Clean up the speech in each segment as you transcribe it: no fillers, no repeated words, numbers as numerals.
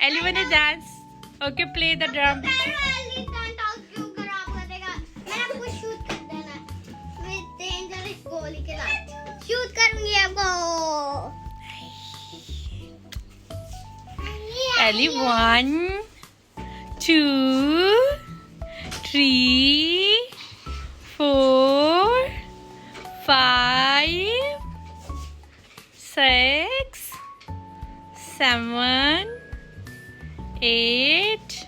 Ellie wanna dance? Okay, play the drum. Shoot करूंगी आपको। Ellie, 1, 2, 3, 4, 5, 6, 7, 8,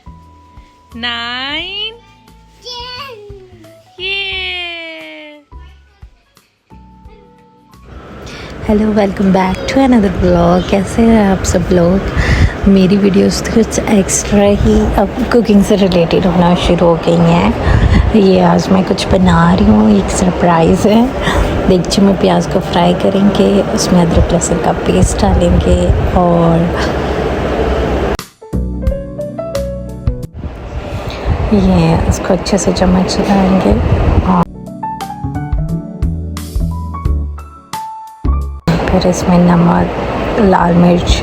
9. Hello, welcome back to another blog. कैसे हैं आप सब लोग? मेरी वीडियोस तो कुछ एक्स्ट्रा ही अब कुकिंग से रिलेटेड होना शुरू हो गई हैं। ये आज मैं कुछ बना रही हूँ, एक सरप्राइज़ है। देगची में प्याज को फ्राई करेंगे, उसमें अदरक लहसुन का पेस्ट डालेंगे और ये उसको अच्छे से चम्मच डालेंगे और फिर इसमें नमक, लाल मिर्च,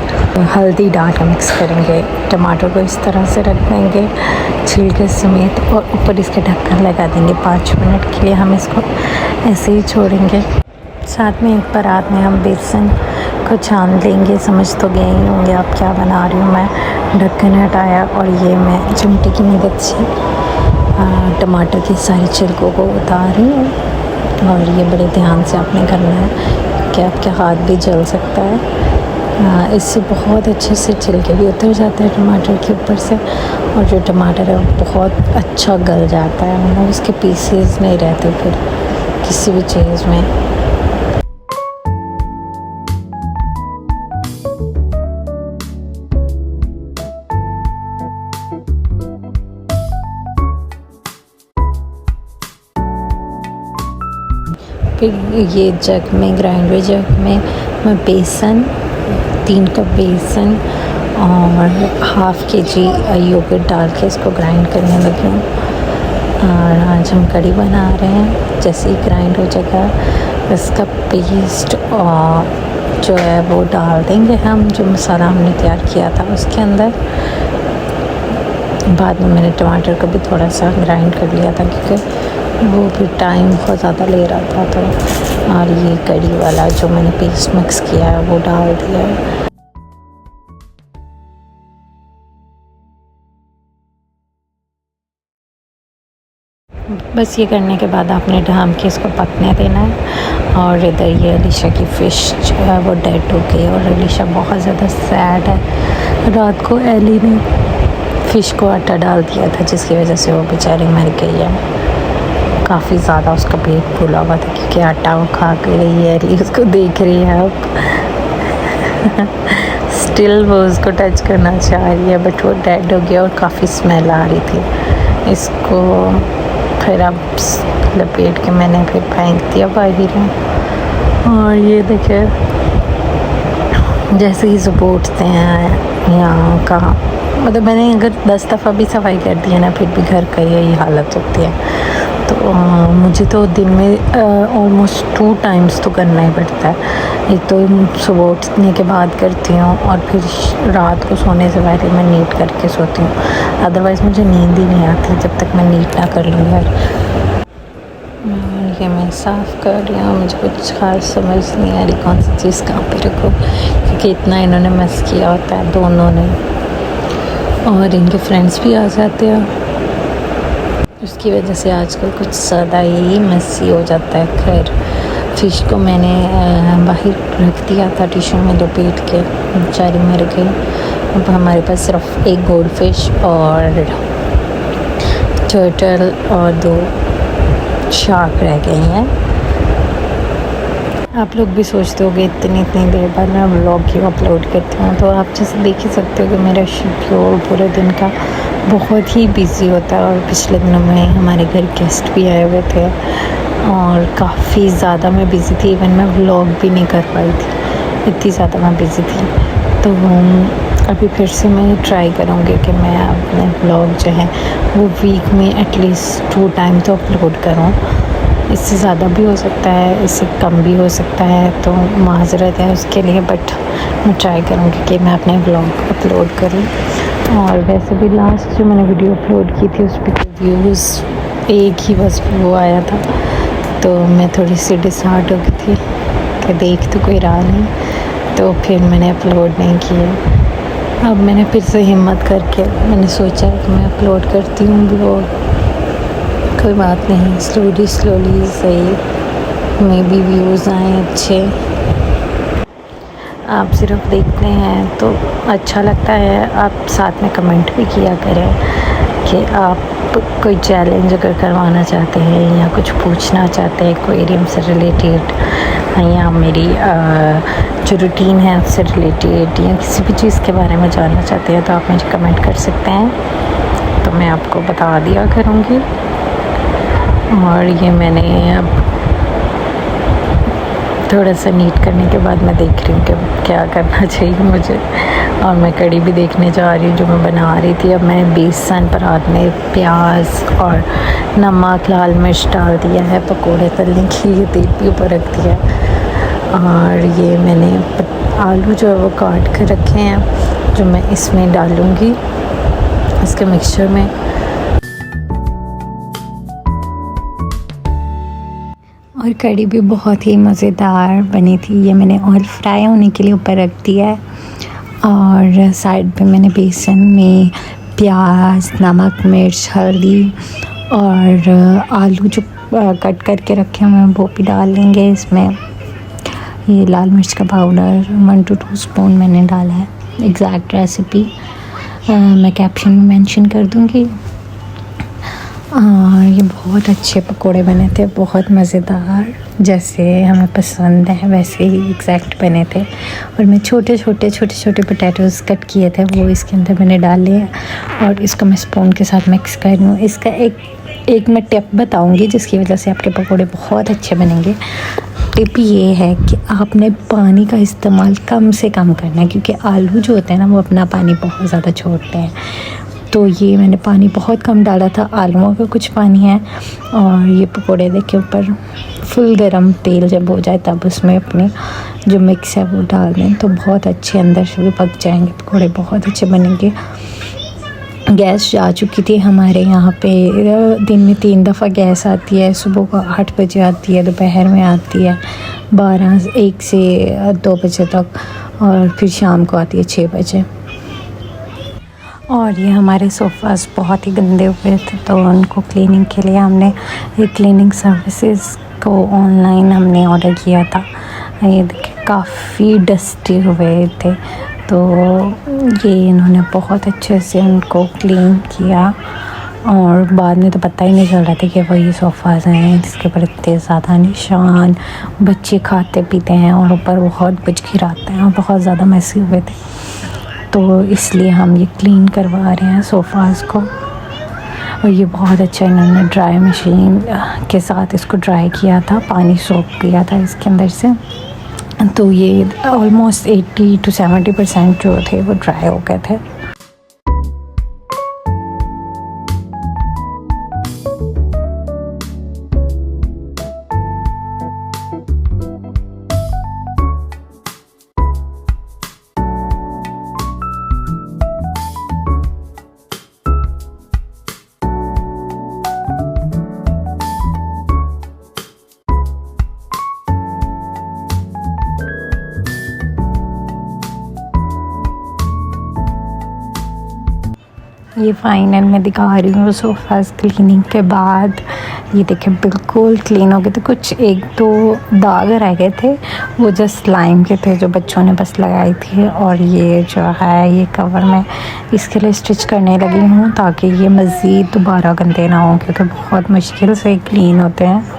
हल्दी डाल कर मिक्स करेंगे। टमाटर को इस तरह से रख देंगे छिलके समेत और ऊपर इसके ढक्कन लगा देंगे। 5 मिनट के लिए हम इसको ऐसे ही छोड़ेंगे। साथ में एक परात में हम बेसन को छान लेंगे। समझ तो गए ही होंगे आप क्या बना रही हूँ मैं। ढक्कन हटाया और ये मैं चिमटी की मदद से टमाटर की सारी छिलकों को उतार रही हूँ। और ये बड़े ध्यान से आपने करना है कि आपके हाथ भी जल सकता है। इससे बहुत अच्छे से छिलके भी उतर जाते हैं टमाटर के ऊपर से, और जो टमाटर है वो बहुत अच्छा गल जाता है। मतलब उसके पीसेस नहीं रहते फिर किसी भी चीज़ में। फिर ये जग में, ग्राइंडर जग में मैं बेसन, 3 कप बेसन और ½ kg योगर्ट डाल के इसको ग्राइंड करने लगी हूँ। और आज हम कढ़ी बना रहे हैं। जैसे ही ग्राइंड हो जाएगा इसका पेस्ट और जो है वो डाल देंगे हम, जो मसाला हमने तैयार किया था उसके अंदर। बाद में मैंने टमाटर को भी थोड़ा सा ग्राइंड कर लिया था क्योंकि वो भी टाइम बहुत ज़्यादा ले रहा था। तो और ये कढ़ी वाला जो मैंने पेस्ट मिक्स किया है वो डाल दिया है। बस ये करने के बाद आपने ढाम के इसको पकने देना है। और इधर ये अलीशा की फ़िश जो है वो डेड हो गई और अलीशा बहुत ज़्यादा सैड है। रात को एली ने फ़िश को आटा डाल दिया था जिसकी वजह से वो बेचारी मर गई है। काफ़ी ज़्यादा उसका पेट फूला हुआ था क्योंकि आटा वो खा के गई है। एली उसको देख रही है अब। स्टिल वो उसको टच करना चाह रही है बट वो डेड हो गया और काफ़ी स्मेल आ रही थी। इसको फिर अब लपेट के मैंने फिर फेंक दिया बाहर में। और ये देखिए जैसे ही सपोर्टते हैं यहाँ का, मतलब मैंने अगर 10 दफ़ा भी सफाई कर दी है ना फिर भी घर का यही हालत होती है। तो मुझे तो दिन में ऑलमोस्ट 2 टाइम्स तो करना ही पड़ता है। एक तो सुबह उठने के बाद करती हूँ और फिर रात को सोने से पहले मैं नीट करके सोती हूँ। अदरवाइज़ मुझे नींद ही नहीं आती जब तक मैं नीट ना कर लूँ घर। ये मैं साफ़ कर रही हूँ। मुझे कुछ खास समझ नहीं आ रही कौन सी चीज़ कहाँ पे रखूँ क्योंकि इतना इन्होंने मेस किया होता है दोनों ने, और इनके फ्रेंड्स भी आ जाते हैं। उसकी वजह से आजकल कुछ ज़्यादा ही मेसी हो जाता है। खैर फ़िश को मैंने बाहर रख दिया था टिश्यू में लपेट के, बेचारी मर गई। अब हमारे पास सिर्फ एक गोल्ड फिश और टर्टल और 2 शार्क रह गए हैं। आप लोग भी सोचते होंगे इतनी देर बाद मैं व्लॉग क्यों अपलोड करती हूँ। तो आप जैसे देख ही सकते हो कि मेरा शेड्यूल पूरे दिन का बहुत ही बिज़ी होता है। और पिछले दिनों में हमारे घर गेस्ट भी आए हुए थे और काफ़ी ज़्यादा मैं बिज़ी थी। इवन मैं व्लॉग भी नहीं कर पाई थी, इतनी ज़्यादा मैं बिज़ी थी। तो अभी फिर से मैं ट्राई करूँगी कि मैं अपने व्लॉग जो है वो वीक में एटलीस्ट 2 टाइम तो अपलोड करूँ। इससे ज़्यादा भी हो सकता है, इससे कम भी हो सकता है, तो माज़रत है उसके लिए। बट मैं ट्राई करूँगी कि मैं अपने व्लॉग अपलोड करूँ। और वैसे भी लास्ट जो मैंने वीडियो अपलोड की थी उस पर व्यूज़ एक ही बस वो आया था, तो मैं थोड़ी सी डिसहार्ट हो गई थी कि देख तो कोई रहा नहीं, तो फिर मैंने अपलोड नहीं किया। अब मैंने फिर से हिम्मत करके मैंने सोचा कि मैं अपलोड करती हूँ ब्लॉग। कोई बात नहीं, स्लोली सही, मे बी व्यूज़ आए अच्छे। आप सिर्फ देखते हैं तो अच्छा लगता है, आप साथ में कमेंट भी किया करें कि आप कोई चैलेंज अगर करवाना चाहते हैं या कुछ पूछना चाहते हैं एक्वेरियम से रिलेटेड, या मेरी जो रूटीन है उससे रिलेटेड, या किसी भी चीज़ के बारे में जानना चाहते हैं तो आप मुझे कमेंट कर सकते हैं, तो मैं आपको बता दिया करूँगी। और ये मैंने अब थोड़ा सा नीट करने के बाद मैं देख रही हूँ कि क्या करना चाहिए मुझे, और मैं कड़ी भी देखने जा रही हूँ जो मैं बना रही थी। अब मैंने बेसन परात में प्याज और नमक लाल मिर्च डाल दिया है, पकोड़े तलने के लिए तेल भी ऊपर रख दिया। और ये मैंने आलू जो है वो काट कर रखे हैं जो मैं इसमें डालूँगी इसके मिक्सचर में। और कड़ी भी बहुत ही मज़ेदार बनी थी। ये मैंने ऑयल फ्राई होने के लिए ऊपर रख दिया है, और साइड पे मैंने बेसन में प्याज नमक मिर्च हल्दी और आलू जो कट करके रखे हुए हैं वो भी डाल लेंगे इसमें। ये लाल मिर्च का पाउडर 1 to 2 स्पून मैंने डाला है। एग्जैक्ट रेसिपी मैं कैप्शन में मेंशन कर दूँगी। ये बहुत अच्छे पकोड़े बने थे, बहुत मज़ेदार, जैसे हमें पसंद है वैसे ही एग्जैक्ट बने थे। और मैं छोटे छोटे पोटैटोज़ कट किए थे वो इसके अंदर मैंने डाले हैं, और इसको मैं स्पून के साथ मिक्स कर रही हूँ। इसका एक मैं टिप बताऊँगी जिसकी वजह से आपके पकोड़े बहुत अच्छे बनेंगे। टिप ये है कि आपने पानी का इस्तेमाल कम से कम करना है, क्योंकि आलू जो होते हैं ना वो अपना पानी बहुत ज़्यादा छोड़ते हैं। तो ये मैंने पानी बहुत कम डाला था, आलूओं का कुछ पानी है। और ये पकोड़े देखे ऊपर फुल गरम तेल जब हो जाए तब उसमें अपने जो मिक्स है वो डाल दें, तो बहुत अच्छे अंदर से भी पक जाएंगे, पकोड़े बहुत अच्छे बनेंगे। गैस जा चुकी थी हमारे यहाँ पे, दिन में 3 दफ़ा गैस आती है। सुबह को 8 बजे आती है, दोपहर में आती है 1 से 2 बजे तक, और फिर शाम को आती है 6 बजे। और ये हमारे सोफ़ास बहुत ही गंदे हुए थे, तो उनको क्लीनिंग के लिए हमने ये क्लीनिंग सर्विसेज को ऑनलाइन हमने ऑर्डर किया था। ये देखिए काफ़ी डस्टी हुए थे, तो ये इन्होंने बहुत अच्छे से उनको क्लीन किया। और बाद में तो पता ही नहीं चल रहा था कि वही सोफ़ास हैं जिसके ऊपर इतने ज़्यादा निशान, बच्चे खाते पीते हैं और ऊपर बहुत कुछ गिराते हैं, और बहुत ज़्यादा मैसी हुए थे, तो इसलिए हम ये क्लीन करवा रहे हैं सोफ़ास को। और ये बहुत अच्छा इन्होंने ड्राई मशीन के साथ इसको ड्राई किया था, पानी सोख किया था इसके अंदर से, तो ये ऑलमोस्ट 80 to 70% जो थे वो ड्राई हो गए थे। ये फाइनल में दिखा रही हूँ सोफ़ास क्लीनिंग के बाद। ये देखें बिल्कुल क्लीन हो गए थे, कुछ 1-2 दाग रह गए थे, वो जस्ट लाइम के थे जो बच्चों ने बस लगाई थी। और ये जो है ये कवर मैं इसके लिए स्टिच करने लगी हूँ ताकि ये मज़ीद दोबारा गंदे ना हों, क्योंकि बहुत मुश्किल से क्लीन होते हैं।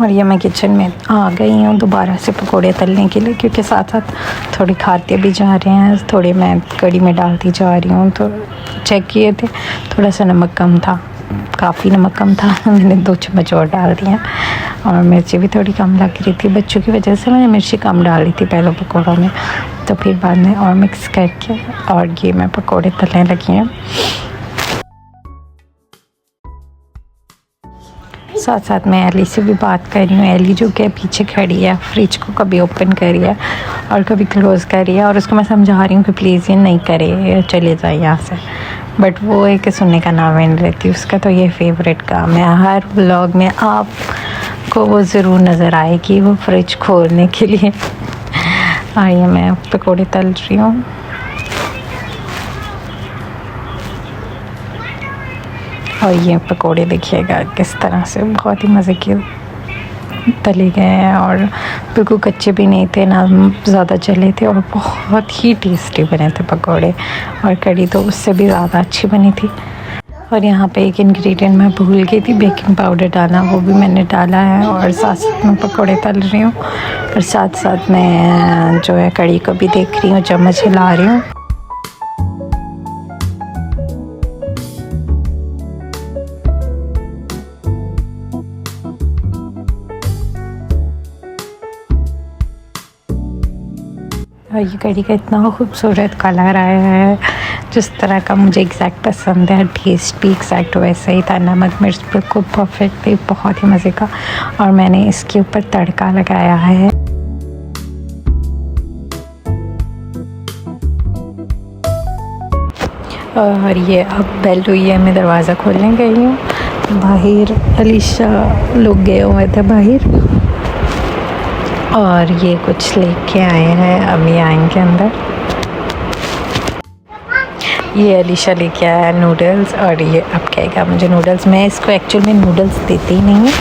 और ये मैं किचन में आ गई हूँ दोबारा से पकोड़े तलने के लिए, क्योंकि साथ साथ थोड़ी खाते भी जा रहे हैं, थोड़ी मैं कड़ी में डालती जा रही हूँ। तो चेक किए थे, थोड़ा सा नमक कम था, काफ़ी नमक कम था, मैंने 2 चम्मच और डाल दिया। और मिर्ची भी थोड़ी कम लग रही थी, बच्चों की वजह से मैंने मिर्ची कम डाली थी पहले पकौड़ों में, तो फिर बाद में और मिक्स करके और ये मैं पकौड़े तलने लगी हूँ। साथ साथ मैं एली से भी बात कर रही हूँ। एली जो कि पीछे खड़ी है, फ्रिज को कभी ओपन करी है और कभी क्लोज़ करी है, और उसको मैं समझा रही हूँ कि प्लीज़ ये नहीं करे, चले जाए यहाँ से, बट वो है कि सुनने का नाम नहीं लेती। उसका तो ये फेवरेट काम है, हर व्लॉग में आपको वो ज़रूर नज़र आएगी वो फ्रिज खोलने के लिए। आइए मैं पकौड़े तल रही हूँ। और ये पकोड़े देखिएगा किस तरह से बहुत ही मज़े के तले गए हैं, और बिल्कुल कच्चे भी नहीं थे, ना ज़्यादा जले थे, और बहुत ही टेस्टी बने थे पकोड़े। और कढ़ी तो उससे भी ज़्यादा अच्छी बनी थी। और यहाँ पे एक इंग्रेडिएंट मैं भूल गई थी, बेकिंग पाउडर डालना, वो भी मैंने डाला है। और साथ साथ मैं पकोड़े तल रही हूँ, और साथ साथ मैं जो है कढ़ी को भी देख रही हूँ, चम्मच हिला रही हूँ। और ये कढ़ी का इतना खूबसूरत कलर आया है, जिस तरह का मुझे एग्जैक्ट पसंद है। टेस्ट भी एग्जैक्ट वैसा ही था, नमक मिर्च बिल्कुल परफेक्ट थी, बहुत ही मज़े का। और मैंने इसके ऊपर तड़का लगाया है। और ये अब बेल हुई है, मैं दरवाज़ा खोलने गई हूँ। बाहर अलीशा लोग गए हुए थे बाहर, और ये कुछ लेके आए हैं, अभी आएंगे अंदर। ये अलीशा लेके आया है नूडल्स, और ये अब कहेगा मुझे नूडल्स। मैं इसको एक्चुअल में नूडल्स देती ही नहीं है,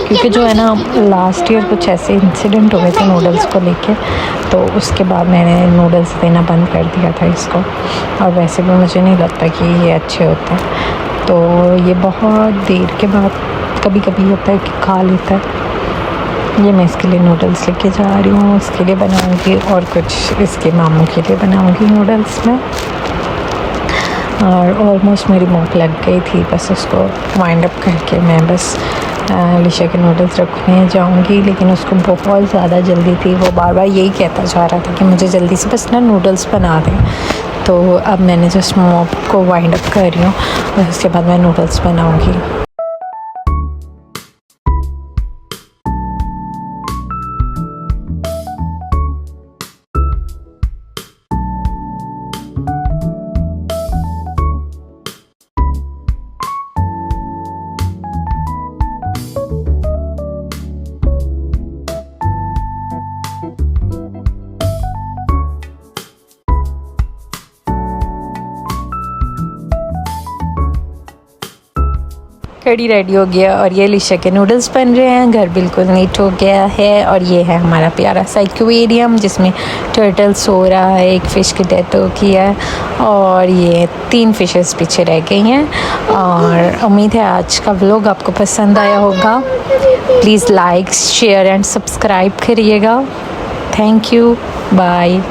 क्योंकि जो है ना लास्ट ईयर कुछ ऐसे इंसिडेंट हुए थे नूडल्स को लेके, तो उसके बाद मैंने नूडल्स देना बंद कर दिया था इसको। और वैसे भी मुझे नहीं लगता कि ये अच्छे होते हैं, तो ये बहुत देर के बाद कभी कभी होता है कि खा लेता है। ये मैं इसके लिए नूडल्स लेके जा रही हूँ, उसके लिए बनाऊँगी, और कुछ इसके मामू के लिए बनाऊँगी नूडल्स में। और ऑलमोस्ट मेरी भूख लग गई थी, बस उसको वाइंड अप करके मैं बस अलीशा के नूडल्स रखने जाऊँगी। लेकिन उसको बहुत ज़्यादा जल्दी थी, वो बार बार यही कहता जा रहा था कि मुझे जल्दी से बस ना नूडल्स बना दें। तो अब मैंने जस्ट मोप को वाइंड अप कर रही हूँ, और उसके बाद मैं नूडल्स बनाऊँगी। कढ़ी रेडी हो गया, और ये अलीशा के नूडल्स बन रहे हैं। घर बिल्कुल नीट हो गया है, और ये है हमारा प्यारा सा एक्वेरियम जिसमें टर्टल सो रहा है। एक फ़िश की डेथ हो गई है, और ये 3 फिशेस पीछे रह गई हैं। और उम्मीद है आज का व्लॉग आपको पसंद आया होगा। Please like, share and subscribe करिएगा। Thank you, bye.